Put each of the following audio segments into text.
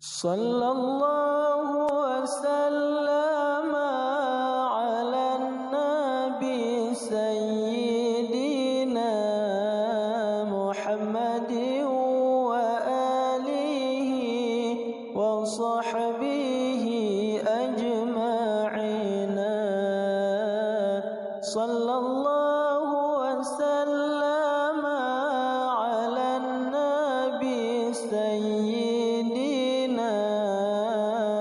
Sallallahu wasallam ala nabi sayyidina Muhammadin wa alihi wa sahbihi ajma'ina. Sallallahu wasallam ala nabi sayyidina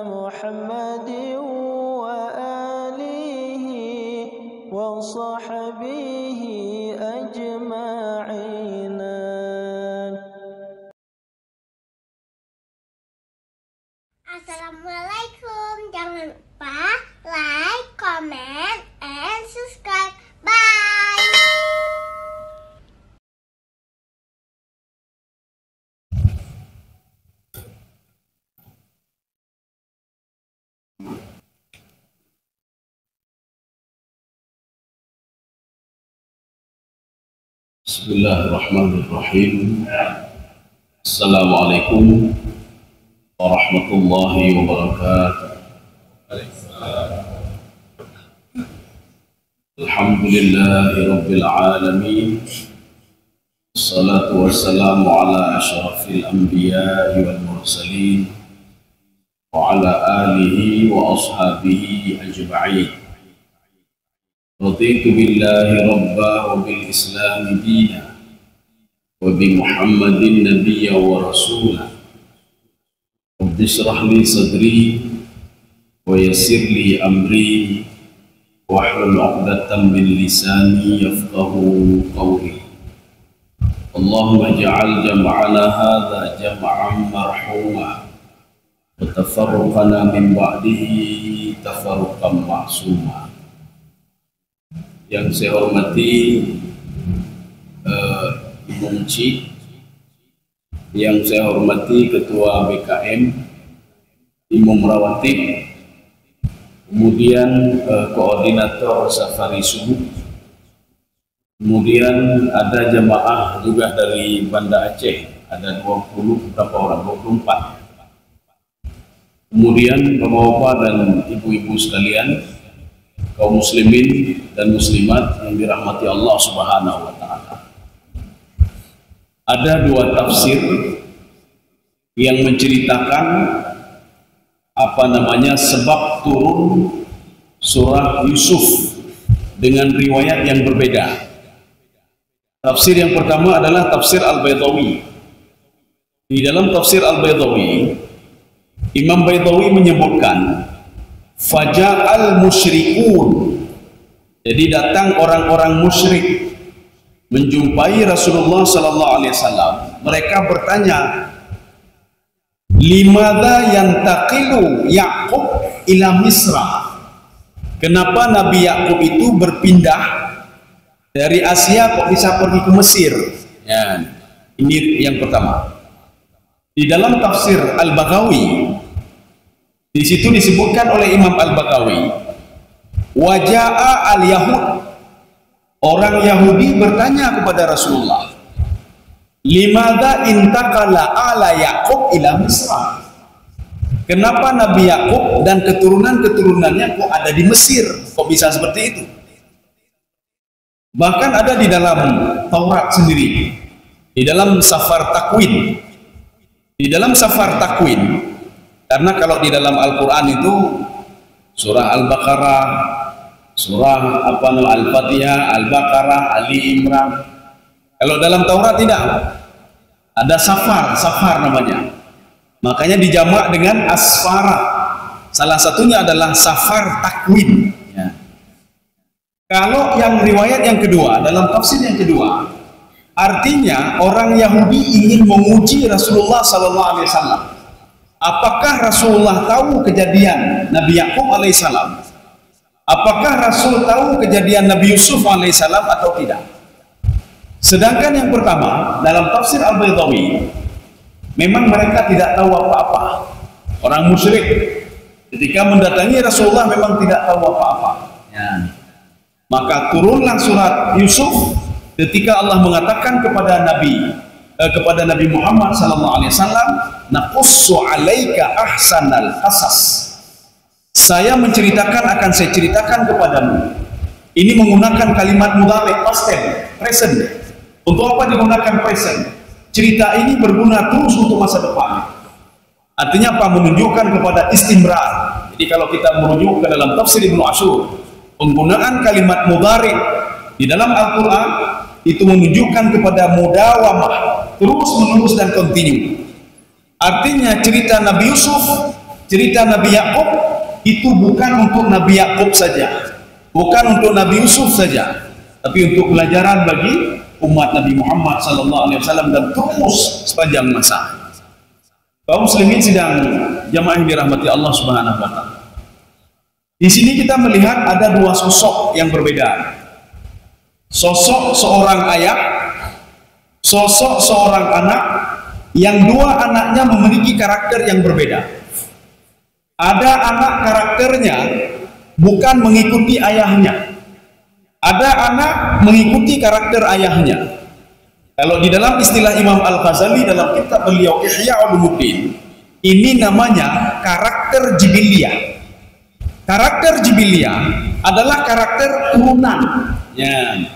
Muhammadin wa alihi wa sahbihi ajma'ina. Assalamualaikum. Jangan lupa like, comment, and subscribe. Bye. Bismillahirrahmanirrahim. Assalamualaikum warahmatullahi wabarakatuh. Alhamdulillahi rabbil alamin. Assalatu wassalamu ala asyrafil anbiya'i wal mursalin wa ala alihi wa ashabihi ajma'in. Raditu billahi rabba wa bil islami dina wa bi muhammadin nabiyya wa rasula. Rabbi shrah li sadri wa yassir li amri wahlul 'uqdatam min lisani yafqahu qawli. Allahumma ij'al jam'ana hadha jam'an marhuma wa tafarruqana min ba'dihi tafarruqan ma'suma. Yang saya hormati Ibu Muci, yang saya hormati Ketua BKM Ibu Merawati, kemudian Koordinator Safari Subuh, kemudian ada jamaah juga dari Banda Aceh, ada 20 berapa orang, 24. Kemudian bapak-bapak dan ibu-ibu sekalian, kaum muslimin dan muslimat yang dirahmati Allah Subhanahu wa taala. Ada dua tafsir yang menceritakan sebab turun surah Yusuf dengan riwayat yang berbeda. Tafsir yang pertama adalah tafsir Al-Baydawi. Di dalam tafsir Al-Baydawi, Imam Baydawi menyebutkan Faja'al musyrikun, jadi datang orang-orang musyrik menjumpai Rasulullah sallallahu alaihi wasallam. Mereka bertanya, limadza yantaqilu Yaqub ila Misra? Kenapa Nabi Yaqub itu berpindah dari Asia kok bisa pergi ke Mesir? Ya, ini yang pertama. Di dalam tafsir Al-Baghawi, di situ disebutkan oleh Imam Al-Bagawi, waja'a al-Yahud, orang Yahudi bertanya kepada Rasulullah, limadza intaqala ala Yaqub ila Misra? Kenapa Nabi Yaqub dan keturunan-keturunannya kok ada di Mesir? Kok bisa seperti itu? Bahkan ada di dalam Taurat sendiri, di dalam Safar Takwin. Di dalam Safar Takwin, karena kalau di dalam Al-Quran itu surah Al-Baqarah, surah Al-Fatihah, Al-Baqarah, Ali Imran. Kalau dalam Taurat tidak, ada Safar namanya. Makanya dijamak dengan Asfara. Salah satunya adalah Safar Takwin. Ya. Kalau yang riwayat yang kedua, dalam tafsir yang kedua, artinya orang Yahudi ingin menguji Rasulullah SAW. Apakah Rasulullah tahu kejadian Nabi Yaqub alaihissalam? Apakah Rasul tahu kejadian Nabi Yusuf alaihissalam atau tidak? Sedangkan yang pertama, dalam tafsir Al-Baydawi, memang mereka tidak tahu apa-apa. Orang musyrik ketika mendatangi Rasulullah memang tidak tahu apa-apa. Ya. Maka turunlah surat Yusuf ketika Allah mengatakan kepada Nabi kepada Nabi Muhammad sallallahu alaihi wasallam, naqussu 'alaika ahsanal qasas. Saya menceritakan, akan saya ceritakan kepadamu. Ini menggunakan kalimat mudhari' past tense, present. Untuk apa digunakan present? Cerita ini berguna terus untuk masa depan. Artinya apa? Menunjukkan kepada istimrar. Jadi kalau kita merujuk ke dalam tafsir Ibnu Ashur, penggunaan kalimat mudhari' di dalam Al-Quran itu menunjukkan kepada mudawamah, terus menerus dan kontinu. Artinya cerita Nabi Yusuf, cerita Nabi Yakub itu bukan untuk Nabi Yakub saja, bukan untuk Nabi Yusuf saja, tapi untuk pelajaran bagi umat Nabi Muhammad sallallahu alaihi wasallam dan terus sepanjang masa. Kaum muslimin sidang jamaah yang dirahmati Allah Subhanahu wa taala. Di sini kita melihat ada dua sosok yang berbeda. Sosok seorang ayah, sosok seorang anak, yang dua anaknya memiliki karakter yang berbeda. Ada anak karakternya bukan mengikuti ayahnya, ada anak mengikuti karakter ayahnya. Kalau di dalam istilah Imam Al-Ghazali dalam kitab beliau Ihya Ulumuddin, ini namanya karakter jibiliyah. Karakter jibiliyah adalah karakter turunan. Ya.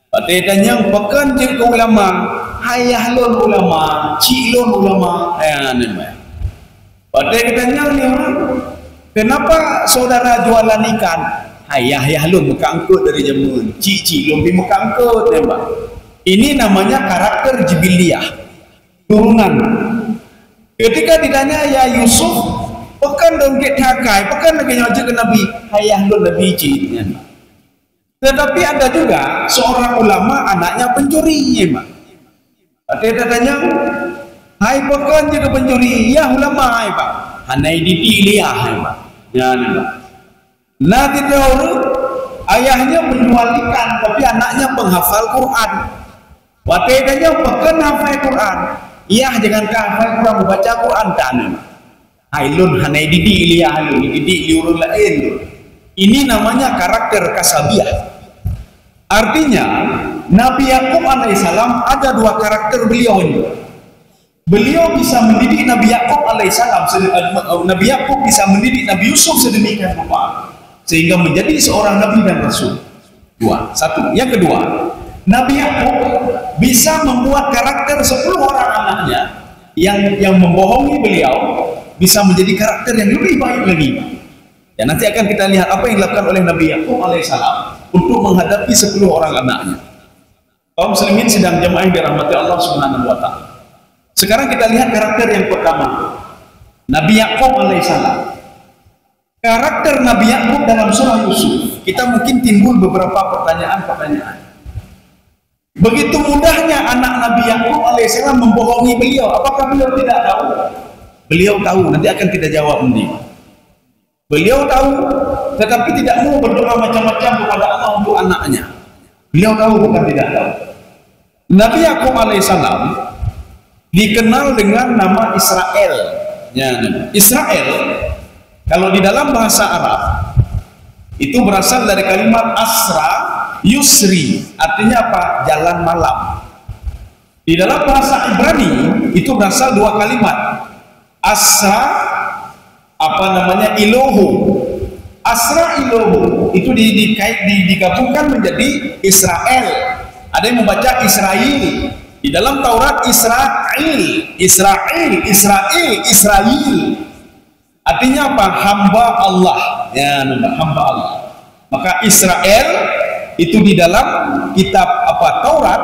Patutnya yang pekan je ke ulama, ayah lon ulama, cik lon ulama, namanya. Patutnya ni orang, kenapa saudara jualan ikan? Ayah lon muka angkut dari jamun, cik lon pergi muka angkut, namanya. Ini namanya karakter jibiliyah, turunan. Ketika ditanya ya Yusuf, pekan dong ke takai, pekan lagi nyajak ke Nabi, ayah lon Nabi cik. Tetapi ada juga seorang ulama anaknya pencuri, ya, Ada tanya, hai pekan juga pencuri, ya ulama, ya, Pak. Hanai didik liah, ya, Pak. Ya, Pak. Nah, kita orang ayahnya menjual ikan, tapi anaknya penghafal Quran. Waktu tanya, pekan hafal Quran, iya jangan hafal Quran, baca Quran tak, ya, Pak. Hai lun hanai didik liah, didik liurun lain. Ini namanya karakter kasabiah. Artinya Nabi Yakub alaihissalam ada dua karakter beliau ini. Beliau bisa mendidik Nabi Yakub alaihissalam, Nabi Yakub bisa mendidik Nabi Yusuf sedemikian rupa sehingga menjadi seorang nabi dan rasul. Dua, satu. Yang kedua, Nabi Yakub bisa membuat karakter 10 orang anaknya yang membohongi beliau bisa menjadi karakter yang lebih baik lagi. Ya, nanti akan kita lihat apa yang dilakukan oleh Nabi Yakub alaihissalam untuk menghadapi 10 orang anaknya. Kaum muslimin sidang jamaah yang dirahmati Allah Subhanahu wa taala. Sekarang kita lihat karakter yang pertama, Nabi Yakub alaihissalam. Karakter Nabi Yakub dalam surah Yusuf, kita mungkin timbul beberapa pertanyaan-pertanyaan. Begitu mudahnya anak Nabi Yakub alaihissalam membohongi beliau, apakah beliau tidak tahu? Beliau tahu, nanti akan kita jawab nanti. Beliau tahu, tetapi tidak mau berdoa macam-macam kepada Allah untuk anaknya. Beliau tahu, bukan tidak tahu. Nabi Yakub alaihissalam dikenal dengan nama Israel. Ya, Israel, kalau di dalam bahasa Arab, itu berasal dari kalimat asra yusri, artinya apa? Jalan malam. Di dalam bahasa Ibrani, itu berasal dua kalimat. Asra ilohu, asra ilohu itu digabungkan menjadi Israel. Ada yang membaca Israel. Di dalam Taurat Israel. Artinya apa? Hamba Allah. Ya, hamba Allah. Maka Israel itu di dalam kitab Taurat,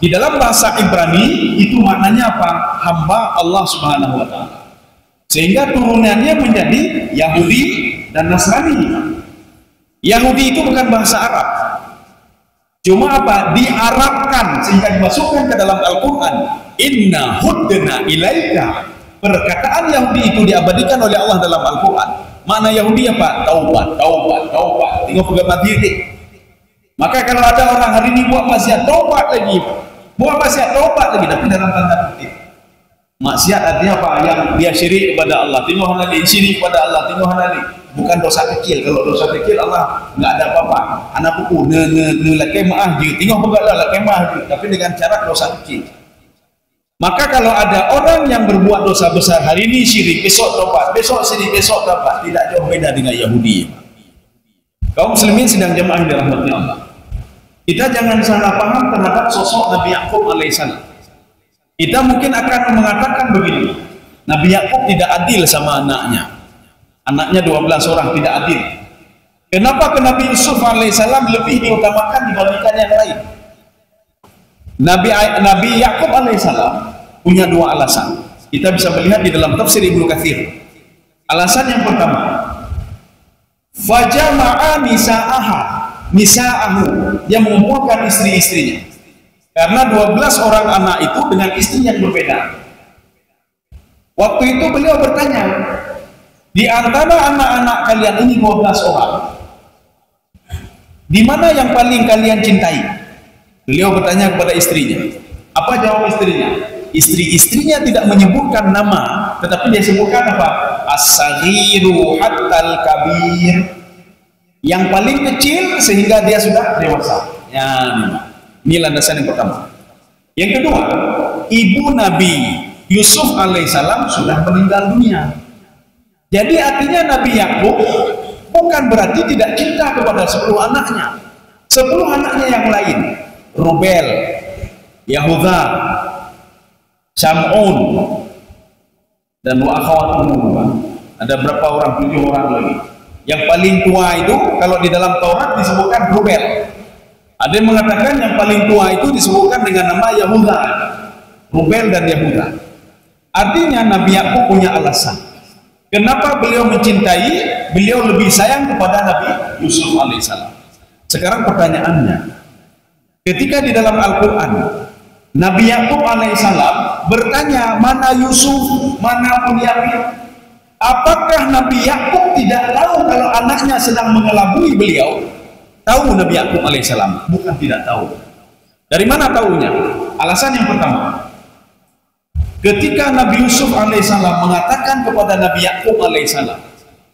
di dalam bahasa Ibrani itu maknanya apa? Hamba Allah Subhanahu wa taala. Sehingga turunannya menjadi Yahudi dan Nasrani. Yahudi itu bukan bahasa Arab, cuma apa? Diarabkan sehingga dimasukkan ke dalam Al-Quran. Inna hudna ilaika. Perkataan Yahudi itu diabadikan oleh Allah dalam Al-Quran. Makna Yahudi apa? Taubat. Tengok pegang diri. Maka kalau ada orang hari ini buat maksiat, taubat lagi. Buat maksiat, taubat lagi, tapi dalam tanda kutip. Maksiat artinya apa? Yang dia syirik kepada Allah. Tengok hanali, syirik kepada Allah. Tengok hanali. Bukan dosa kecil. Kalau dosa kecil Allah nggak ada apa-apa. Anak buku ne lakemah je. Tengok pegaklah lakemah je. Tapi dengan cara dosa kecil. Maka kalau ada orang yang berbuat dosa besar hari ini syirik, besok tobat, besok syirik, besok tobat, tidak jauh beda dengan Yahudi. Kaum muslimin sedang jemaah yang dirahmati Allah. Kita jangan salah paham terhadap sosok Nabi Yakub alaihissalam. Kita mungkin akan mengatakan begini, Nabi Yakub tidak adil sama anaknya. Anaknya 12 orang, tidak adil. Kenapa ke Nabi Yusuf alaihissalam lebih diutamakan dibandingkan yang lain? Nabi Yakub alaihissalam punya dua alasan. Kita bisa melihat di dalam tafsir Ibnu Katsir. Alasan yang pertama, fajama'a nisa'ahu, dia mengumpulkan istri-istrinya. Karena 12 orang anak itu dengan istri yang berbeda. Waktu itu beliau bertanya, di antara anak-anak kalian ini 12 orang, di mana yang paling kalian cintai? Beliau bertanya kepada istrinya. Apa jawab istrinya? Istri-istrinya tidak menyebutkan nama, tetapi dia sebutkan apa? As-saghiru hattal kabir. Yang paling kecil sehingga dia sudah dewasa. Ya, ini landasan yang pertama. Yang kedua, ibu Nabi Yusuf alaihissalam sudah meninggal dunia. Jadi artinya Nabi Yakub bukan berarti tidak cinta kepada 10 anaknya. 10 anaknya yang lain, Rubel, Yahuda, Sam'un, dan wa akhawatuhum. Ada berapa orang? 7 orang lagi. Yang paling tua itu kalau di dalam Taurat disebutkan Rubel. Ada yang mengatakan yang paling tua itu disebutkan dengan nama Yahuda. Rubel dan Yahuda. Artinya Nabi Yakub punya alasan. Kenapa beliau mencintai? Beliau lebih sayang kepada Nabi Yusuf alaihissalam. Sekarang pertanyaannya, ketika di dalam Al-Quran Nabi Yakub alaihissalam bertanya, mana Yusuf, mana Bunyamin? Apakah Nabi Yakub tidak tahu kalau anaknya sedang mengelabui beliau? Tahu Nabi Yakub alaihissalam? Bukan tidak tahu. Dari mana tahunya? Alasan yang pertama, ketika Nabi Yusuf alaihissalam mengatakan kepada Nabi Yakub alaihissalam,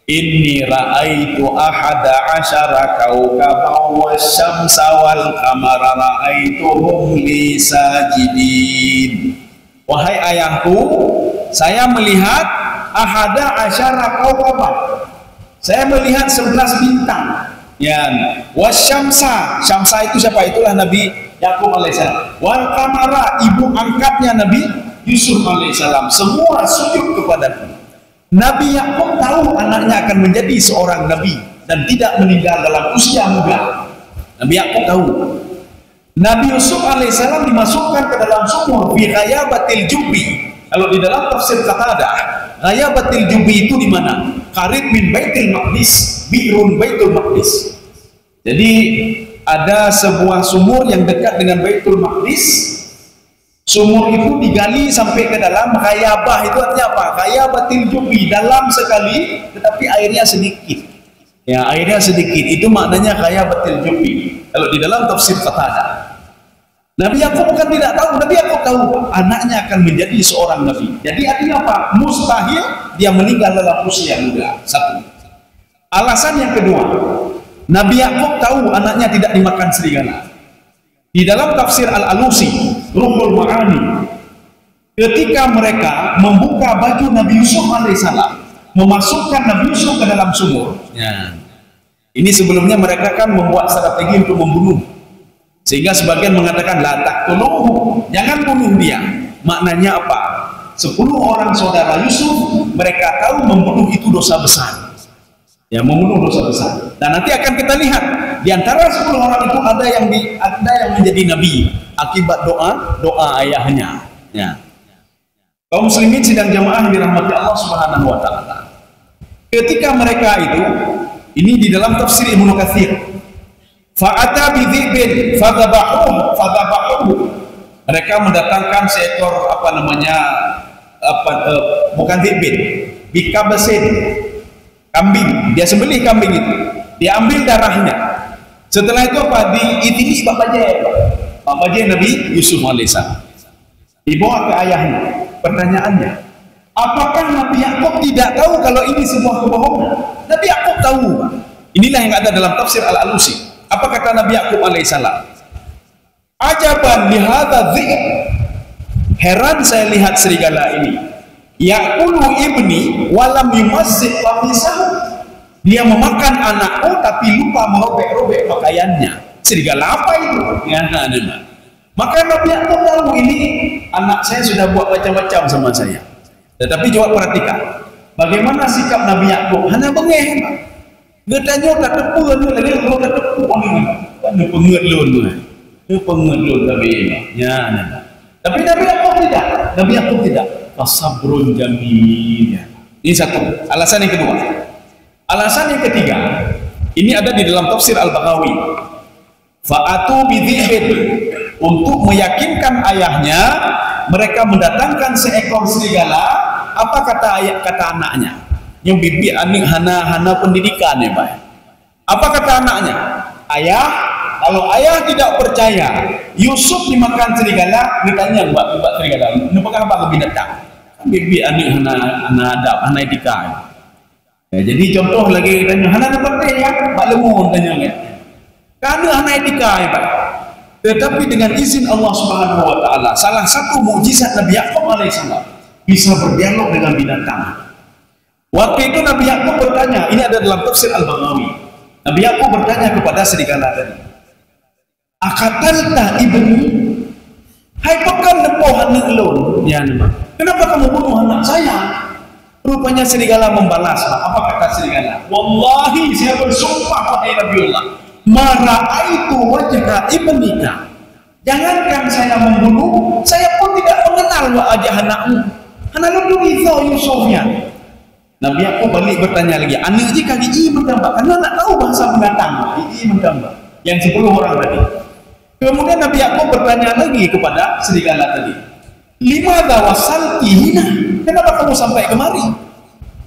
inni ra'aitu ahada asyara kawkaban wasyamsa wal qamara ra'aituhum li sajidin. Wahai ayahku, saya melihat ahada asyara kawkaban, saya melihat 11 bintang. Ya, wasyamsa, syamsa itu siapa? Itulah Nabi Yakub alaihissalam. Wal qamara, ibu angkatnya Nabi Yusuf alaihissalam, semua sujud kepadaku. Nabi Yakub tahu anaknya akan menjadi seorang nabi dan tidak meninggal dalam usia muda. Nabi Yakub tahu. Nabi Yusuf alaihissalam dimasukkan ke dalam sumur fi ghayabatil jubbi. Kalau di dalam tafsir Qatadah, ghayabatil jubbi itu di mana? Qarib min Baitul Maqdis, bi'run Baitul Maqdis. Jadi ada sebuah sumur yang dekat dengan Baitul Maqdis. Sumur itu digali sampai ke dalam. Ghayabah itu artinya apa? Ghayabatil jubbi, dalam sekali tetapi airnya sedikit. Ya, airnya sedikit. Itu maknanya ghayabatil jubbi. Kalau di dalam tafsir Qatadah. Nabi Yakub bukan tidak tahu, Nabi Yakub tahu anaknya akan menjadi seorang nabi. Jadi artinya apa? Mustahil dia meninggal dalam usia muda. Satu. Alasan yang kedua, Nabi Yakub tahu anaknya tidak dimakan serigala. Di dalam tafsir Al-Alusi, Ruhul Ma'ani, ketika mereka membuka baju Nabi Yusuf alaihissalam, memasukkan Nabi Yusuf ke dalam sumur. Ya. Ini sebelumnya mereka kan membuat strategi untuk membunuh. Sehingga sebagian mengatakan la taqtuluhu, jangan bunuh dia. Maknanya apa? 10 orang saudara Yusuf, mereka tahu membunuh itu dosa besar. Ya, membunuh dosa besar. Dan nanti akan kita lihat di antara 10 orang itu ada yang menjadi nabi akibat doa ayahnya. Ya. Kaum muslimin sidang jamaah dirahmati Allah Subhanahu wa taala. Ketika mereka itu, ini di dalam tafsir Ibnu Katsir, fa'ata bidzibin fadzabahuhu. Mereka mendatangkan seekor bukan dzibin, bikabasin, kambing. Dia sembelih kambing itu, dia ambil darahnya. Setelah itu apa? Diitili bapaknya Nabi Yusuf alaihissalam, dibawa ke ayahnya. Pertanyaannya, apakah Nabi Yakub tidak tahu kalau ini sebuah kebohongan? Nabi Yakub tahu. Inilah yang ada dalam tafsir Al-Alusi. Apa kata Nabi Yakub alaihissalam? Ajaban lihadza dzib. Heran saya lihat serigala ini. Ya'kulu ibni walam yumazzid qamisahu. Dia memakan anakku tapi lupa merobek-robek pakaiannya. Serigala apa itu? Ya, maka Nabi Yakub tahu ini anak saya sudah buat macam-macam sama saya. Tetapi coba perhatikan bagaimana sikap Nabi Yakub. Hana bengeh. Dia tanya tak tepu lagi kalau tak tepu ni pengelun tu. Ni pengelun Nabi ini. Ya, tapi Nabi Yakub tidak. Nabi Yakub tidak. Fasabrun jamil. Ini satu. Alasan yang kedua. Alasan yang ketiga, ini ada di dalam tafsir Al-Baghawi. Fa'atu bidhibin, untuk meyakinkan ayahnya, mereka mendatangkan seekor serigala. Apa kata anaknya? Yang bibi anik hana pendidikan ya, Pak. Apa kata anaknya? Ayah, kalau ayah tidak percaya Yusuf dimakan serigala, dia tanya buat serigala, apakah apa binatang? Bibi anik hana etika. Ya, jadi contoh lagi tanya, hana dapat ya, Pak Lemon tanya ya. Karena hana etika ya, Pak. Tetapi dengan izin Allah Subhanahu wa taala, salah satu mukjizat Nabi Yakub alaihissalam bisa berdialog dengan binatang. Waktu itu Nabi Yakub bertanya, ini ada dalam tafsir Al-Baghawi. Nabi Yakub bertanya kepada serigala tadi, "Akatalta ibni?" Hai pekan nepoh anak elon. Ya, kenapa kamu bunuh anak saya? Rupanya serigala membalas. Apa kata serigala? Wallahi, saya bersumpah wahai Nabiullah, ma ra'aitu wajha ibnika. Jangankan saya membunuh, saya pun tidak mengenal wajah anakmu. Anak lu itu Yusufnya. Nabi Yakub balik bertanya lagi, anak je kaki i bertambah, karena nak tahu bahasa binatang, i bertambah. Yang 10 orang tadi. Kemudian Nabi Yakub bertanya lagi kepada serigala tadi, limadza wasalti hina? Kenapa kamu sampai kemari?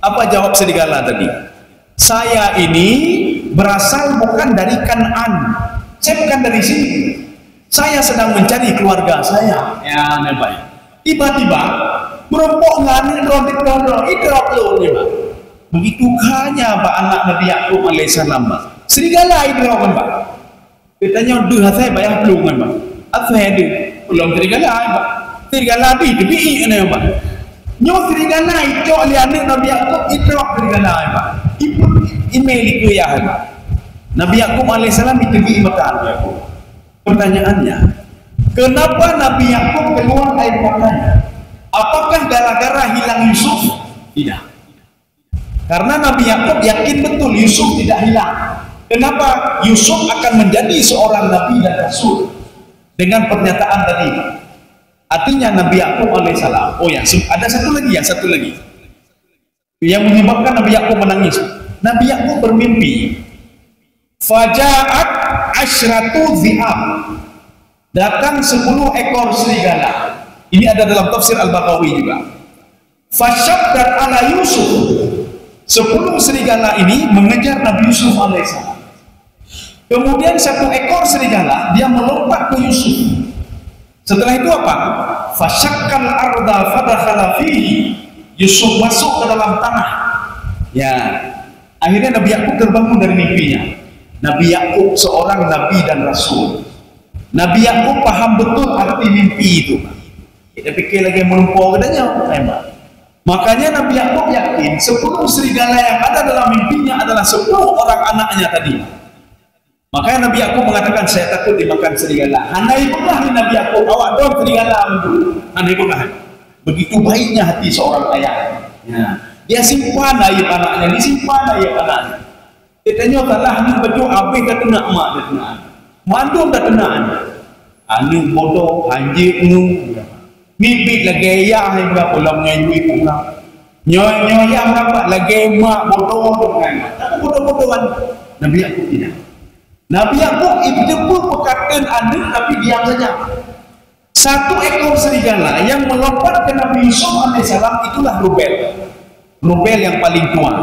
Apa jawab serigala tadi? Saya ini berasal bukan dari Kan'an. Saya bukan dari sini. Saya sedang mencari keluarga saya. Ya, nabi. Tiba-tiba merompok ngani rontik-rontik idrop lu ni, Pak. Begitu kanya Pak anak Nabi Yakub alaihissalam, Pak. Serigala idrop kan, Pak. Ditanya, "Duh, saya bayar belum kan, Pak?" "Apa ada?" "Belum serigala, Pak." "Serigala di tepi ni, Pak." Nyo serigala itu oleh anak Nabi Yakub idrop serigala, Pak. Ibu email itu ya, Pak. Nabi Yakub alaihissalam ditepi makan Yakub. Pertanyaannya, kenapa Nabi Yakub keluar air matanya? Apakah gara-gara hilang Yusuf? Tidak. Karena Nabi Yakub yakin betul Yusuf tidak hilang. Kenapa? Yusuf akan menjadi seorang nabi dan rasul dengan pernyataan tadi. Artinya Nabi Yakub alaihissalam. Oh ya, ada satu lagi yang menyebabkan Nabi Yakub menangis. Nabi Yakub bermimpi. Faja'at asyratu dhi'ab. Datang 10 ekor serigala. Ini ada dalam tafsir Al-Baghawi juga. Fasyabdat ala Yusuf. 10 serigala ini mengejar Nabi Yusuf alaihissalam. Kemudian 1 ekor serigala dia melompat ke Yusuf. Setelah itu apa? Fasyakkal arda fadakhala fihi. Yusuf masuk ke dalam tanah. Ya. Akhirnya Nabi Yakub terbangun dari mimpinya. Nabi Yakub seorang nabi dan rasul. Nabi Yakub paham betul arti mimpi itu. Kita pikir lagi melumpur katanya. Makanya Nabi Yakub yakin 10 serigala yang ada dalam mimpinya adalah 10 orang anaknya tadi. Makanya Nabi Yakub mengatakan, saya takut dimakan serigala. Handai pernah Nabi Yakub, awak dong serigala itu. Handai pernah. Begitu baiknya hati seorang ayah. Ya. Dia simpan ayat anaknya, disimpan ayat anaknya. Dia tanya, kalah ni baju habis kata nak mak dia tenang. Mandum dah tenang. Anu bodoh, anjir nu. Mimpi lagi ayah yang berapa lam ngayui pulang. Nyoy yang berapa lagi mak bodoh dengan. Tak bodoh-bodohan. Nabi Yakub tidak. Nabi Yakub itu pun perkataan anak tapi diam saja. 1 ekor serigala yang melompat ke Nabi Yusuf alaihissalam itulah Rubel. Rubel yang paling tua.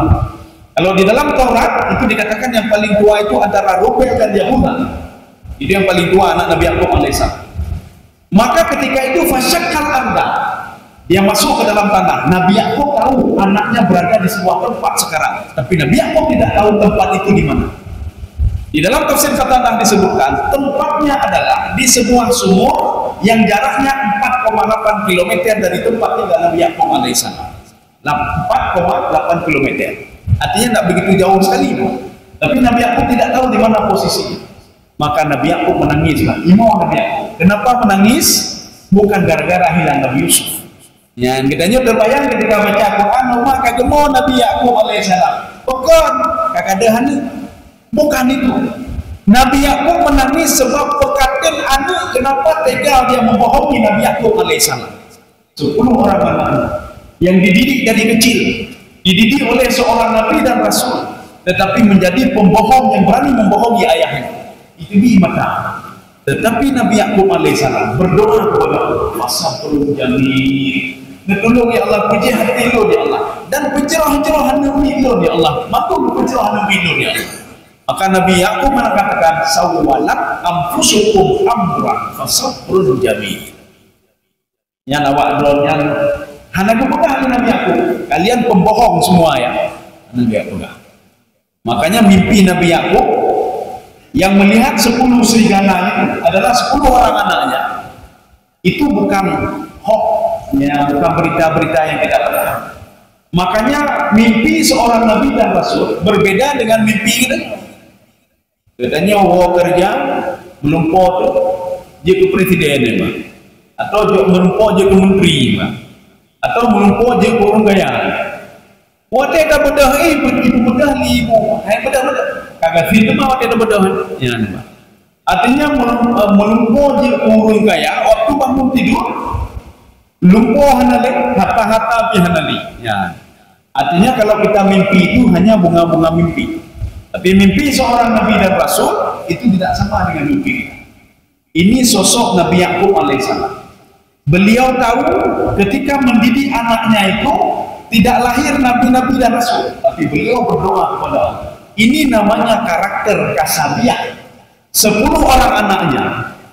Kalau di dalam Taurat itu dikatakan yang paling tua itu antara Rubel dan Yahuda. Itu yang paling tua anak Nabi Yakub alaihissalam. Maka ketika itu fasyakkal arda, dia masuk ke dalam tanah. Nabi Yakub tahu anaknya berada di sebuah tempat sekarang, tapi Nabi Yakub tidak tahu tempat itu di mana. Di dalam tafsir Qatada disebutkan tempatnya adalah di sebuah sumur yang jaraknya 4,5 4,8 km dari tempat tinggal Nabi Yakub alaihissalam. 4,8 km. Artinya tidak begitu jauh sekali. Tapi Nabi Yakub tidak tahu di mana posisinya. Maka Nabi Yakub menangislah. Imam Nabi Yakub. Kenapa menangis? Bukan gara-gara hilang Nabi Yusuf. Ya, kitanya terbayang ketika baca Quran, maka gemau Nabi Yakub alaihissalam. Bukan, kakak bukan itu. Nabi Yakub menangis sebab pekaten anak kenapa tega dia membohongi Nabi Yakub alaihissalam. 10 orang anak yang dididik dari kecil, dididik oleh seorang Nabi dan Rasul, tetapi menjadi pembohong yang berani membohongi ayahnya. Itu di mata. Tetapi Nabi Yakub alaihissalam berdoa kepada Allah, "Fasabrun jamil." Tolong ya Allah, puji hati lo ya Allah, dan pencerah-cerahan Nabi lo ya Allah, matur pencerahan Nabi lo ya Allah. Maka Nabi Yakub mengatakan, "Sawwalat anfusukum amran fasabrun jamil." Yang awak yang hana pegang Nabi Yakub, kalian pembohong semua ya. Nabi Yakub. Makanya mimpi Nabi Yakub yang melihat 10 serigala itu adalah 10 orang anaknya. Itu bukan hoax, ya, bukan berita-berita yang tidak benar. Makanya mimpi seorang Nabi dan Rasul berbeda dengan mimpi kita. Katanya wah kerja belum pot je ke presiden ya, atau je melumpo je ke menteri ya, atau melumpo je ke orang kaya. Wah tak bedah ibu bedah ibu, hai bedah kagak sih mah wate bedah ya. Artinya melumpo je ke orang kaya waktu bangun tidur lumpo hanale harta-harta pihanali ya. Artinya kalau kita mimpi itu hanya bunga-bunga mimpi. Tapi mimpi seorang Nabi dan Rasul itu tidak sama dengan mimpi kita. Ini sosok Nabi Yakub alaihissalam. Beliau tahu ketika mendidik anaknya itu tidak lahir Nabi-Nabi dan Rasul, tapi beliau berdoa kepada Allah. Ini namanya karakter kasabiah. 10 orang anaknya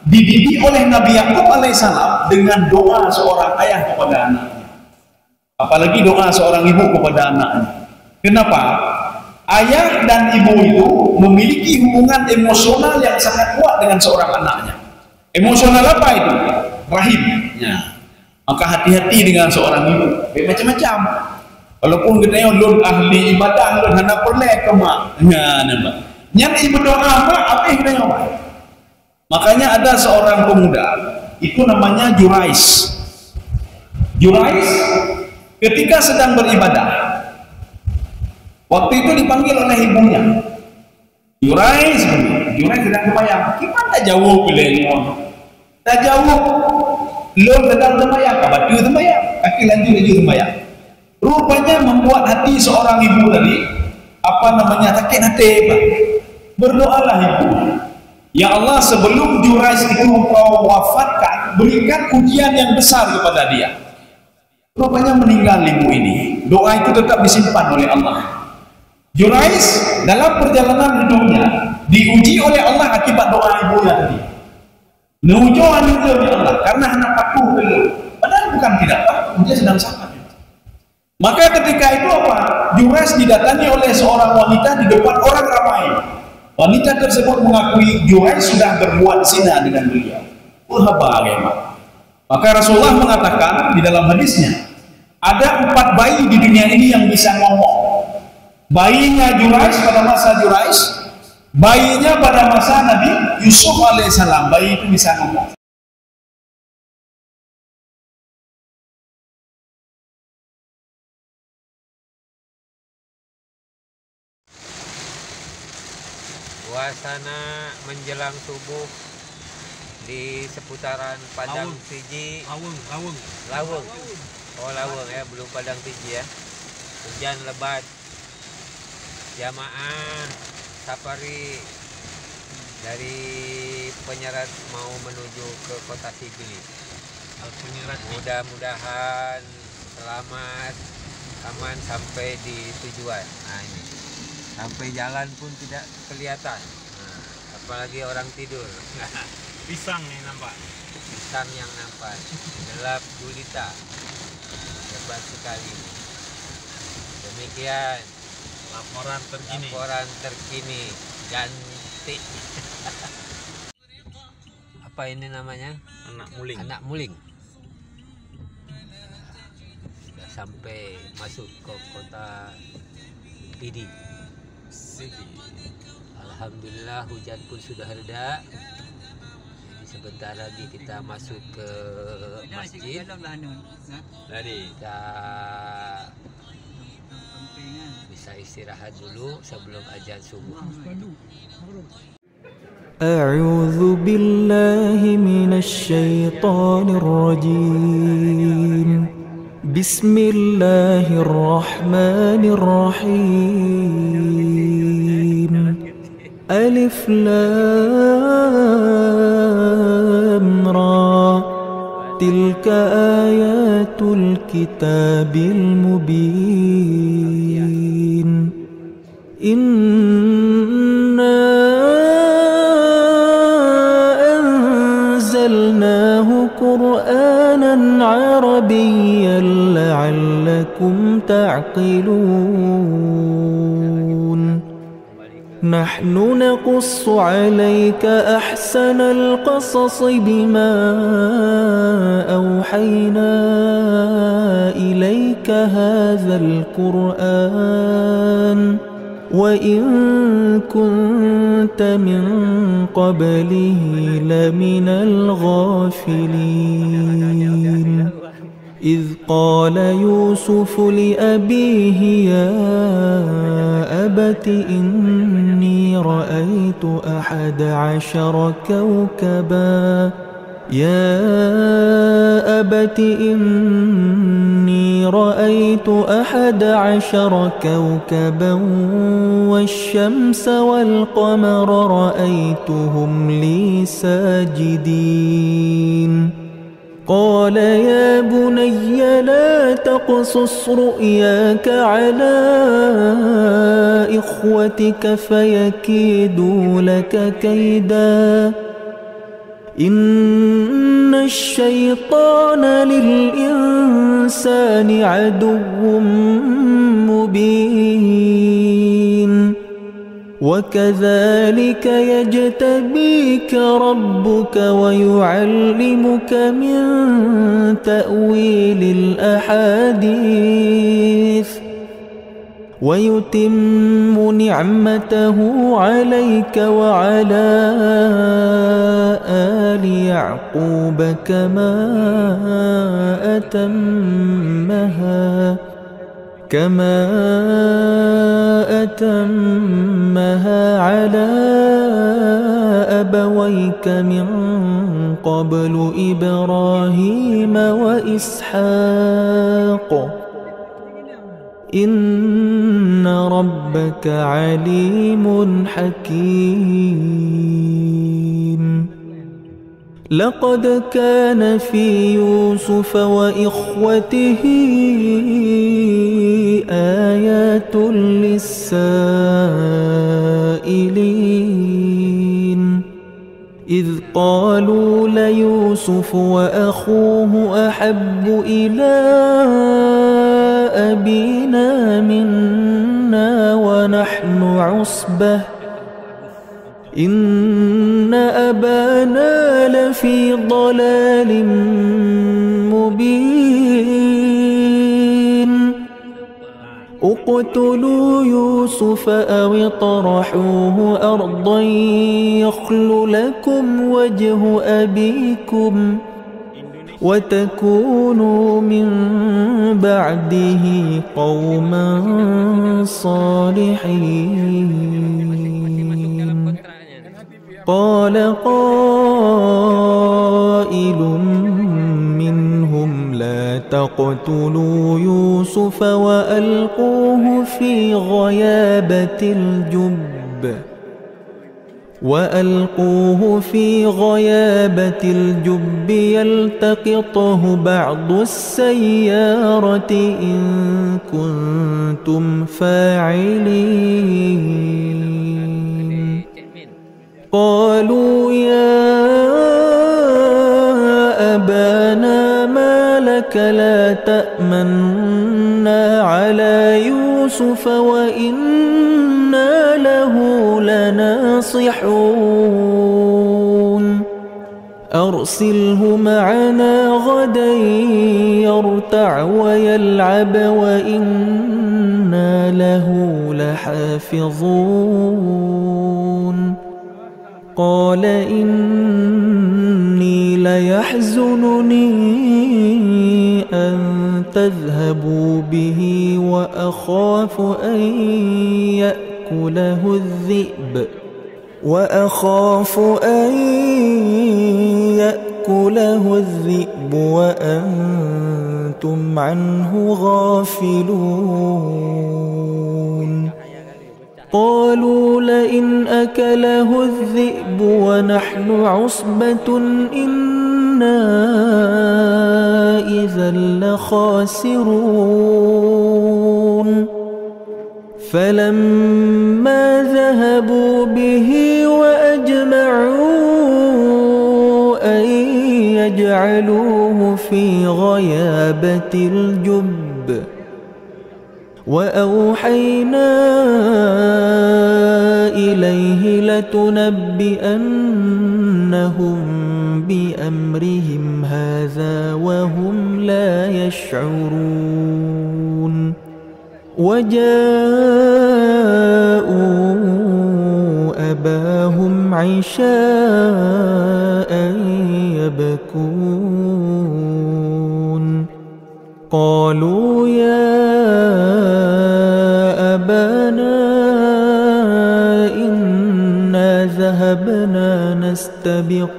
dididik oleh Nabi Yakub alaihissalam dengan doa seorang ayah kepada anaknya. Apalagi doa seorang ibu kepada anaknya. Kenapa? Ayah dan ibu itu memiliki hubungan emosional yang sangat kuat dengan seorang anaknya. Emosional apa itu? Rahim. Ya. Maka hati-hati dengan seorang ibu. Macam-macam. Walaupun kita lun ahli ibadah, lun hendak perlek ke mak. Ya, nampak. Yang ibu doa mak, apa yang kita nyawa? Makanya ada seorang pemuda, itu namanya Jurais. Jurais ketika sedang beribadah, waktu itu dipanggil oleh ibunya. Jurais sedang sembahyang. Gimana tak jauh pilih? Tak jauh. Lon sedang sembahyang, kabatu sembahyang, kaki lanjut sembahyang. Rupanya membuat hati seorang ibu tadi sakit hati. Berdoalah ibu. Ya Allah, sebelum Jurais itu kau wafatkan, berikan ujian yang besar kepada dia. Rupanya meninggal ibu ini. Doa itu tetap disimpan oleh Allah. Jurais dalam perjalanan hidupnya diuji oleh Allah akibat doa ibunya tadi. Nujuan itu oleh Allah karena anak patuh dulu. Padahal bukan tidak patuh, dia sedang sabar. Maka ketika itu apa? Jurais didatangi oleh seorang wanita di depan orang ramai. Wanita tersebut mengakui Jurais sudah berbuat zina dengan beliau. Maka Rasulullah mengatakan di dalam hadisnya, ada 4 bayi di dunia ini yang bisa ngomong. Bayinya Jurais pada masa Jurais, bayinya pada masa Nabi Yusuf alaihissalam, bayi itu bisa ngomong. Suasana menjelang subuh di seputaran Padang Tiji. Laweng. Oh Laweng ya, belum Padang Tiji ya. Hujan lebat. Jamaah safari dari Penyerat mau menuju ke Kota Sigli. Mudah-mudahan selamat, aman sampai di tujuan. Nah ini. Sampai jalan pun tidak kelihatan, apalagi orang tidur. Pisang nih nampak. Pisang yang nampak, gelap gulita, hebat sekali. Demikian Laporan terkini cantik. Apa ini namanya? Anak muling. Anak muling. sampai masuk ke kota Pidi. Alhamdulillah hujan pun sudah reda. Jadi sebentar lagi kita masuk ke masjid. Kita bisa istirahat dulu sebelum azan subuh. أعوذ بالله من الشيطان الرجيم بسم الله الرحمن الرحيم ألف لام را تلك آيات الكتاب المبين أنزلناه قرآنا عربيا لعلكم تعقلون نحن نقص عليك أحسن القصص بما أوحينا إليك هذا القرآن وإن كنت من قبله لمن الغافلين إذ قال يوسف لأبيه يا أبت إني رأيت 11 كوكبا يا أبت إني رأيت 11 كوكبا والشمس والقمر رأيتهم لي ساجدين قال يا بني لا تقصص رؤياك على إخوتك فيكيدوا لك كيدا إن الشيطان للإنسان عدو مبين وكذلك يجتبيك ربك ويعلمك من تأويل الأحاديث ويتم نعمته عليك وعلى آل يعقوب كما أتمها على أبويك من قبل إبراهيم وإسحاق إن ربك عليم حكيم لقد كان في يوسف وإخوته آيات للسائلين إذ قالوا ليوسف وأخوه أحب إلى أبينا منا ونحن عصبة إن أبانا لفي ضلال مبين اقتلوا يوسف أو اطرحوه أرضا يخل لكم وجه أبيكم وتكونوا من بعده قوما صالحين قال قائل منهم لا تقتلوا يوسف وألقوه في غيابة الجب يلتقطه بعض السيارة إن كنتم فاعلين قالوا يا أبانا ما لك لا تأمنا على يوسف وإنا له لناصحون أرسله معنا غدا يرتع ويلعب وإنا له لحافظون قال إني ليحزنني أن تذهبوا به وأخاف أن يأكله الذئب وأنتم عنه غافلون قالوا لئن أكله الذئب ونحن عصبة إنا إذا لخاسرون فلما ذهبوا به وأجمعوا أن يجعلوه في غيابة الجب وأوحينا إليه لتنبئنهم بأمرهم هذا وهم لا يشعرون وجاءوا أباهم عشاء يبكون قالوا يا أبانا إنا ذهبنا نستبق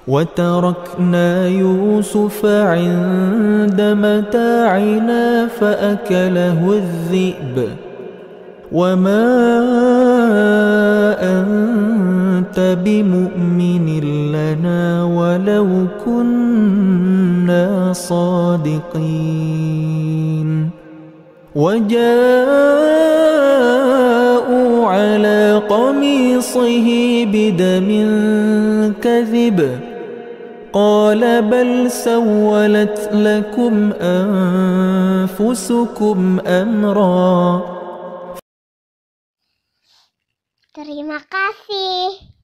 وتركنا يوسف عند متاعنا فأكله الذئب وما أنت بمؤمن لنا ولو كنا صادقين وجاءوا على قميصه بدم كذب قال بل سولت لكم أنفسكم أمرا. Terima kasih.